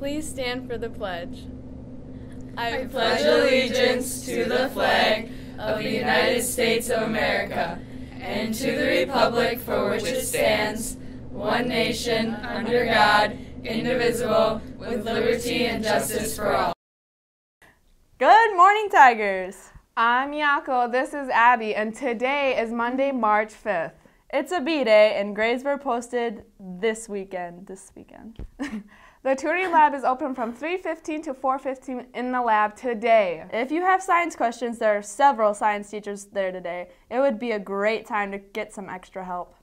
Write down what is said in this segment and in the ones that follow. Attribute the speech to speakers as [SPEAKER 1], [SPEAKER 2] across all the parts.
[SPEAKER 1] Please stand for the pledge.
[SPEAKER 2] I pledge allegiance to the flag of the United States of America and to the republic for which it stands, one nation, under God, indivisible, with liberty and justice for all.
[SPEAKER 3] Good morning, Tigers!
[SPEAKER 4] I'm Yako, this is Abby, and today is Monday, March 5th.
[SPEAKER 3] It's a B-Day, and grades were posted this weekend.
[SPEAKER 4] The tutoring lab is open from 3:15 to 4:15 in the lab today.
[SPEAKER 3] If you have science questions, there are several science teachers there today. It would be a great time to get some extra help.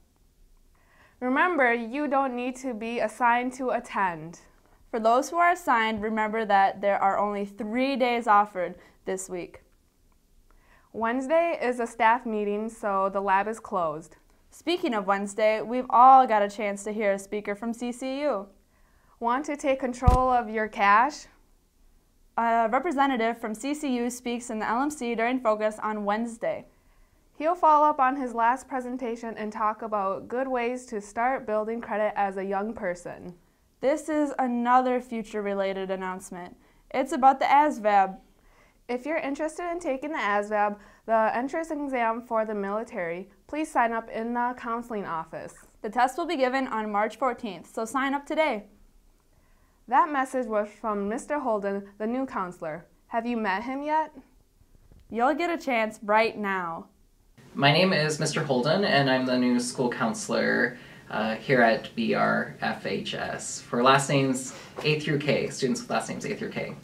[SPEAKER 4] Remember, you don't need to be assigned to attend.
[SPEAKER 3] For those who are assigned, remember that there are only 3 days offered this week.
[SPEAKER 4] Wednesday is a staff meeting, so the lab is closed.
[SPEAKER 3] Speaking of Wednesday, we've all got a chance to hear a speaker from CCU.
[SPEAKER 4] Want to take control of your cash?
[SPEAKER 3] A representative from CCU speaks in the LMC during Focus on Wednesday.
[SPEAKER 4] He'll follow up on his last presentation and talk about good ways to start building credit as a young person.
[SPEAKER 3] This is another future-related announcement. It's about the ASVAB.
[SPEAKER 4] If you're interested in taking the ASVAB, the entrance exam for the military, please sign up in the counseling office.
[SPEAKER 3] The test will be given on March 14th, so sign up today.
[SPEAKER 4] That message was from Mr. Holden, the new counselor. Have you met him yet?
[SPEAKER 3] You'll get a chance right now.
[SPEAKER 5] My name is Mr. Holden, and I'm the new school counselor here at BRFHS for last names A through K, students with last names A through K.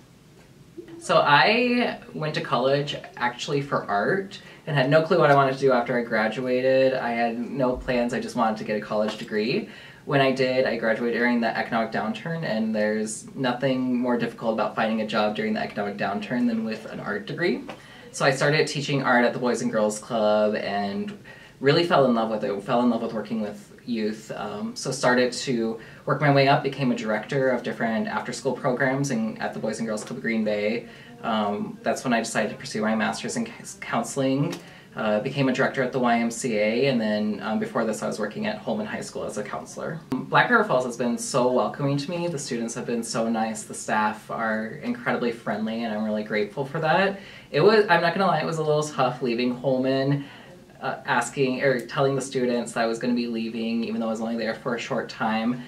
[SPEAKER 5] So I went to college actually for art and had no clue what I wanted to do after I graduated. I had no plans, I just wanted to get a college degree. When I did, I graduated during the economic downturn, and there's nothing more difficult about finding a job during the economic downturn than with an art degree. So I started teaching art at the Boys and Girls Club and really fell in love with it, fell in love with working with youth. So started to work my way up, became a director of different after-school programs at the Boys and Girls Club Green Bay. That's when I decided to pursue my master's in counseling. Became a director at the YMCA, and then before this I was working at Holman High School as a counselor. Black River Falls has been so welcoming to me. The students have been so nice, the staff are incredibly friendly, and I'm really grateful for that. I'm not gonna lie, it was a little tough leaving Holman, telling the students that I was gonna be leaving even though I was only there for a short time.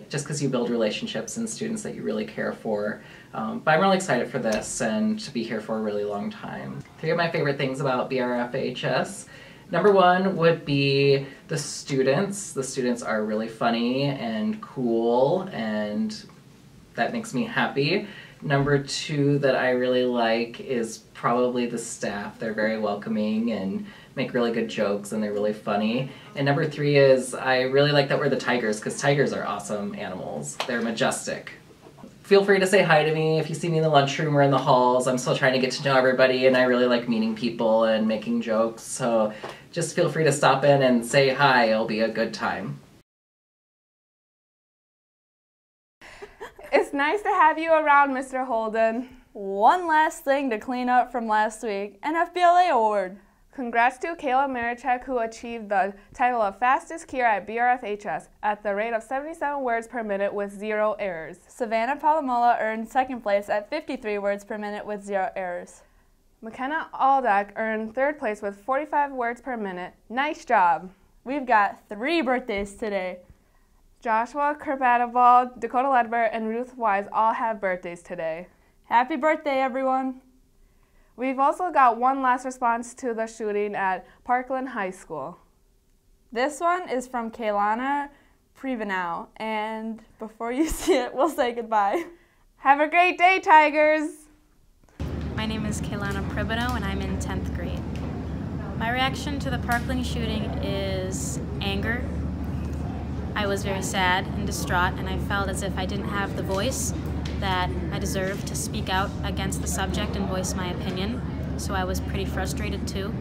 [SPEAKER 5] Just because you build relationships and students that you really care for. But I'm really excited for this and to be here for a really long time. 3 of my favorite things about BRFHS. Number 1 would be the students. The students are really funny and cool, and that makes me happy. Number 2 that I really like is probably the staff. They're very welcoming and make really good jokes, and they're really funny. And number 3 is I really like that we're the Tigers, because tigers are awesome animals. They're majestic. Feel free to say hi to me if you see me in the lunchroom or in the halls. I'm still trying to get to know everybody, and I really like meeting people and making jokes, so just feel free to stop in and say hi. It'll be a good time.
[SPEAKER 4] It's nice to have you around, Mr. Holden.
[SPEAKER 3] One last thing to clean up from last week, an FBLA award.
[SPEAKER 4] Congrats to Kayla Marichek, who achieved the title of fastest Kier at BRFHS at the rate of 77 words per minute with 0 errors.
[SPEAKER 3] Savannah Palomola earned 2nd place at 53 words per minute with 0 errors.
[SPEAKER 4] McKenna Aldak earned 3rd place with 45 words per minute. Nice job!
[SPEAKER 3] We've got 3 birthdays today.
[SPEAKER 4] Joshua Kerbatable, Dakota Ledbetter, and Ruth Wise all have birthdays today.
[SPEAKER 3] Happy birthday, everyone!
[SPEAKER 4] We've also got one last response to the shooting at Parkland High School.
[SPEAKER 3] This one is from Kaylana Prevenow, and before you see it, we'll say goodbye.
[SPEAKER 4] Have a great day, Tigers!
[SPEAKER 6] My name is Kaylana Prevenow, and I'm in 10th grade. My reaction to the Parkland shooting is anger. I was very sad and distraught, and I felt as if I didn't have the voice that I deserved to speak out against the subject and voice my opinion, so I was pretty frustrated too.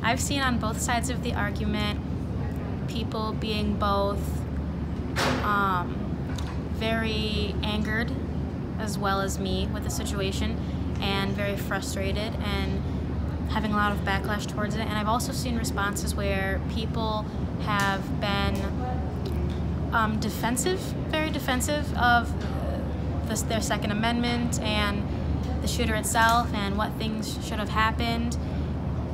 [SPEAKER 6] I've seen on both sides of the argument people being both very angered as well as me with the situation, and very frustrated and having a lot of backlash towards it. And I've also seen responses where people have been defensive, very defensive of their Second Amendment and the shooter itself and what things should have happened.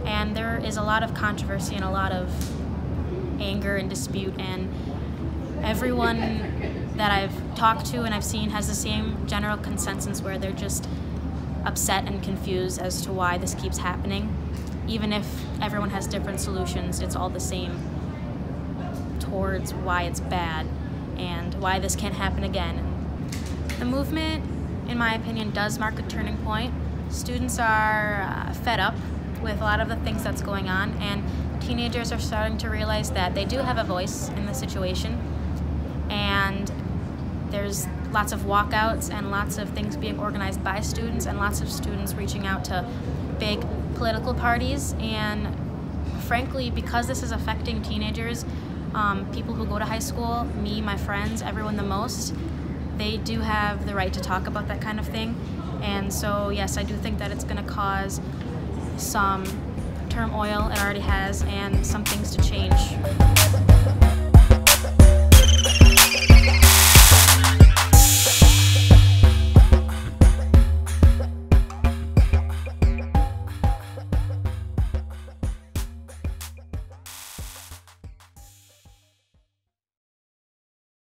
[SPEAKER 6] And there is a lot of controversy and a lot of anger and dispute, and everyone that I've talked to and I've seen has the same general consensus where they're just upset and confused as to why this keeps happening. Even if everyone has different solutions, it's all the same towards why it's bad and why this can't happen again. The movement, in my opinion, does mark a turning point. Students are fed up with a lot of the things that's going on, and teenagers are starting to realize that they do have a voice in the situation, and there's lots of walkouts and lots of things being organized by students and lots of students reaching out to big political parties. And frankly, because this is affecting teenagers, people who go to high school, me, my friends, everyone the most, they do have the right to talk about that kind of thing. And so yes, I do think that it's going to cause some turmoil, it already has, and some things to change.